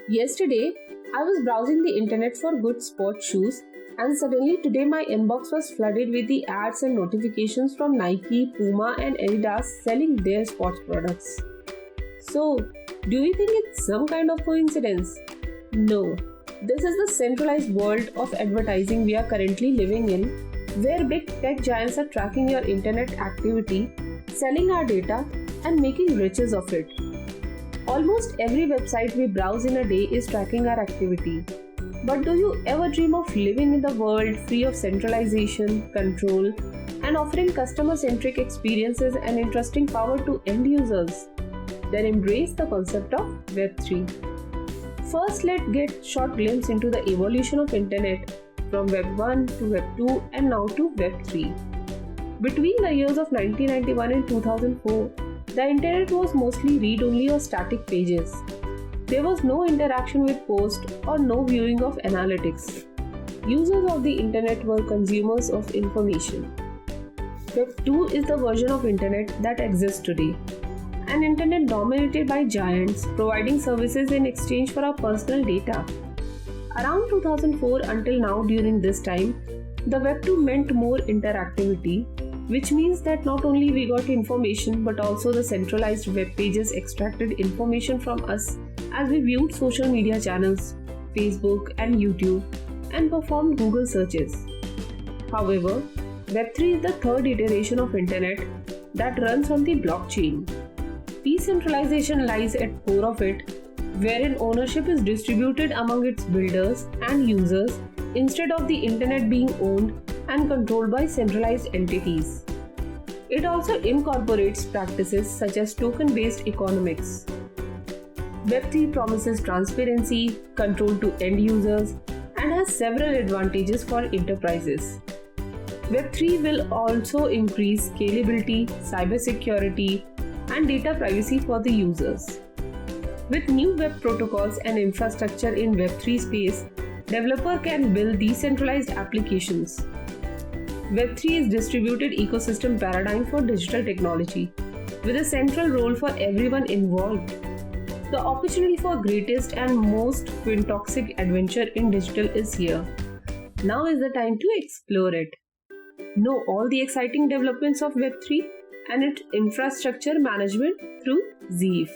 Yesterday, I was browsing the internet for good sports shoes, and suddenly today my inbox was flooded with the ads and notifications from Nike, Puma, and Adidas selling their sports products. So, do you think it's some kind of coincidence? No. This is the centralized world of advertising we are currently living in, where big tech giants are tracking your internet activity, selling our data, and making riches of it. Almost every website we browse in a day is tracking our activity. But do you ever dream of living in the world free of centralization, control, and offering customer centric experiences and entrusting power to end users? Then embrace the concept of Web3. First, let's get short glimpse into the evolution of internet from Web 1 to Web 2 and now to Web 3. Between the years of 1991 and 2004, the internet was mostly read-only or static pages. There was no interaction with posts or no viewing of analytics. Users of the internet were consumers of information. Web 2 is the version of internet that exists today. An internet dominated by giants providing services in exchange for our personal data. Around 2004 until now, during this time, the Web 2 meant more interactivity, which means that not only we got information but also the centralized web pages extracted information from us as we viewed social media channels, Facebook and YouTube, and performed Google searches. However, Web3 is the third iteration of internet that runs on the blockchain. Decentralization lies at core of it, wherein ownership is distributed among its builders and users instead of the internet being owned and controlled by centralized entities. It also incorporates practices such as token-based economics. Web3 promises transparency, control to end users, and has several advantages for enterprises. Web3 will also increase scalability, cybersecurity, and data privacy for the users. With new web protocols and infrastructure in Web3 space, developer can build decentralized applications. Web3 is distributed ecosystem paradigm for digital technology, with a central role for everyone involved. The opportunity for greatest and most quintoxic adventure in digital is here. Now is the time to explore it. Know all the exciting developments of Web3 and its infrastructure management through Zeeve.